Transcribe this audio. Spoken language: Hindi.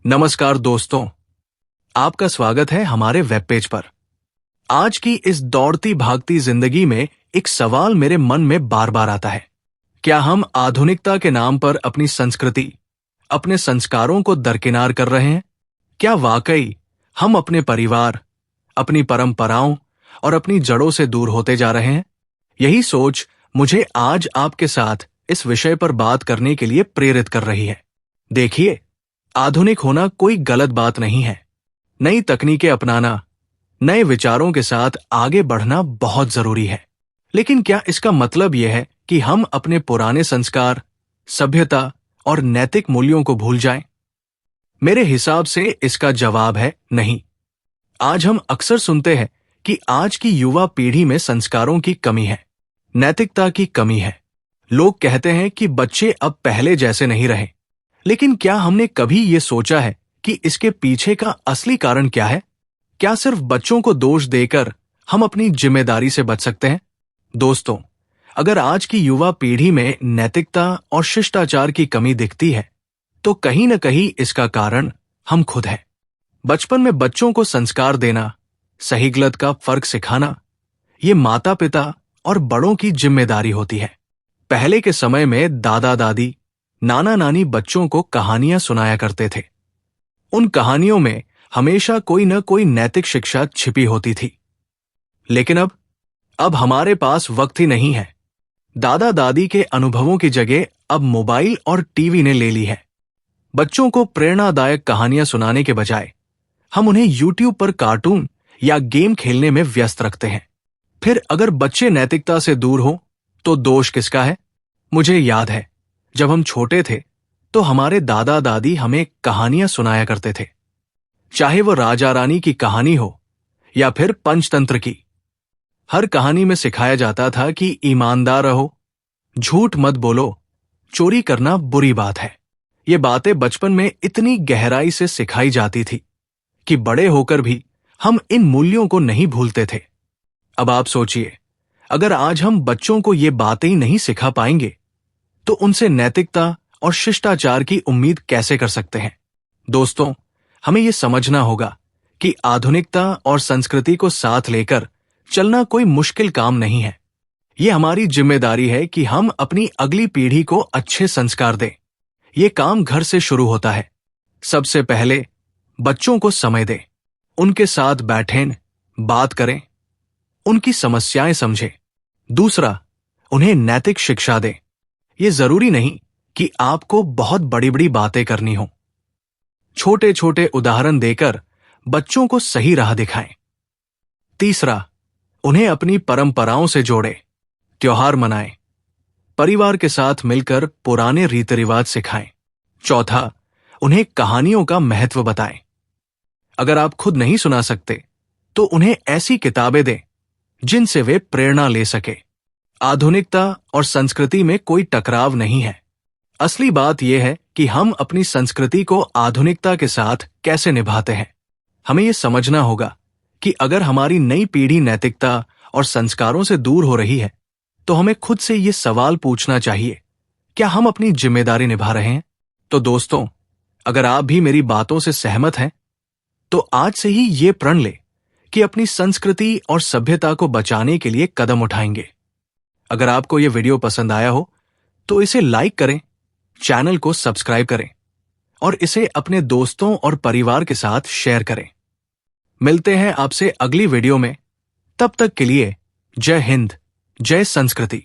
नमस्कार दोस्तों, आपका स्वागत है हमारे वेब पेज पर। आज की इस दौड़ती भागती जिंदगी में एक सवाल मेरे मन में बार बार आता है। क्या हम आधुनिकता के नाम पर अपनी संस्कृति, अपने संस्कारों को दरकिनार कर रहे हैं? क्या वाकई हम अपने परिवार, अपनी परंपराओं और अपनी जड़ों से दूर होते जा रहे हैं? यही सोच मुझे आज आपके साथ इस विषय पर बात करने के लिए प्रेरित कर रही है। देखिए, आधुनिक होना कोई गलत बात नहीं है। नई तकनीकें अपनाना, नए विचारों के साथ आगे बढ़ना बहुत जरूरी है। लेकिन क्या इसका मतलब यह है कि हम अपने पुराने संस्कार, सभ्यता और नैतिक मूल्यों को भूल जाएं? मेरे हिसाब से इसका जवाब है नहीं। आज हम अक्सर सुनते हैं कि आज की युवा पीढ़ी में संस्कारों की कमी है, नैतिकता की कमी है। लोग कहते हैं कि बच्चे अब पहले जैसे नहीं रहे। लेकिन क्या हमने कभी ये सोचा है कि इसके पीछे का असली कारण क्या है? क्या सिर्फ बच्चों को दोष देकर हम अपनी जिम्मेदारी से बच सकते हैं? दोस्तों, अगर आज की युवा पीढ़ी में नैतिकता और शिष्टाचार की कमी दिखती है, तो कहीं न कहीं इसका कारण हम खुद हैं। बचपन में बच्चों को संस्कार देना, सही गलत का फर्क सिखाना, ये माता पिता और बड़ों की जिम्मेदारी होती है। पहले के समय में दादा दादी, नाना नानी बच्चों को कहानियां सुनाया करते थे। उन कहानियों में हमेशा कोई न कोई नैतिक शिक्षा छिपी होती थी। लेकिन अब हमारे पास वक्त ही नहीं है। दादा दादी के अनुभवों की जगह अब मोबाइल और टीवी ने ले ली है। बच्चों को प्रेरणादायक कहानियां सुनाने के बजाय हम उन्हें यूट्यूब पर कार्टून या गेम खेलने में व्यस्त रखते हैं। फिर अगर बच्चे नैतिकता से दूर हो तो दोष किसका है? मुझे याद है, जब हम छोटे थे तो हमारे दादा दादी हमें कहानियां सुनाया करते थे। चाहे वो राजा रानी की कहानी हो या फिर पंचतंत्र की। हर कहानी में सिखाया जाता था कि ईमानदार रहो, झूठ मत बोलो, चोरी करना बुरी बात है। ये बातें बचपन में इतनी गहराई से सिखाई जाती थी कि बड़े होकर भी हम इन मूल्यों को नहीं भूलते थे। अब आप सोचिए, अगर आज हम बच्चों को ये बातें ही नहीं सिखा पाएंगे तो उनसे नैतिकता और शिष्टाचार की उम्मीद कैसे कर सकते हैं? दोस्तों, हमें यह समझना होगा कि आधुनिकता और संस्कृति को साथ लेकर चलना कोई मुश्किल काम नहीं है। ये हमारी जिम्मेदारी है कि हम अपनी अगली पीढ़ी को अच्छे संस्कार दें। ये काम घर से शुरू होता है। सबसे पहले बच्चों को समय दें, उनके साथ बैठें, बात करें, उनकी समस्याएं समझें। दूसरा, उन्हें नैतिक शिक्षा दें। ये जरूरी नहीं कि आपको बहुत बड़ी बड़ी बातें करनी हो। छोटे छोटे उदाहरण देकर बच्चों को सही राह दिखाएं। तीसरा, उन्हें अपनी परंपराओं से जोड़ें, त्योहार मनाएं, परिवार के साथ मिलकर पुराने रीति रिवाज सिखाएं। चौथा, उन्हें कहानियों का महत्व बताएं। अगर आप खुद नहीं सुना सकते तो उन्हें ऐसी किताबें दें जिनसे वे प्रेरणा ले सके। आधुनिकता और संस्कृति में कोई टकराव नहीं है। असली बात यह है कि हम अपनी संस्कृति को आधुनिकता के साथ कैसे निभाते हैं। हमें यह समझना होगा कि अगर हमारी नई पीढ़ी नैतिकता और संस्कारों से दूर हो रही है तो हमें खुद से ये सवाल पूछना चाहिए, क्या हम अपनी जिम्मेदारी निभा रहे हैं? तो दोस्तों, अगर आप भी मेरी बातों से सहमत हैं तो आज से ही ये प्रण ले कि अपनी संस्कृति और सभ्यता को बचाने के लिए कदम उठाएंगे। अगर आपको यह वीडियो पसंद आया हो तो इसे लाइक करें, चैनल को सब्सक्राइब करें और इसे अपने दोस्तों और परिवार के साथ शेयर करें। मिलते हैं आपसे अगली वीडियो में। तब तक के लिए जय हिंद, जय संस्कृति।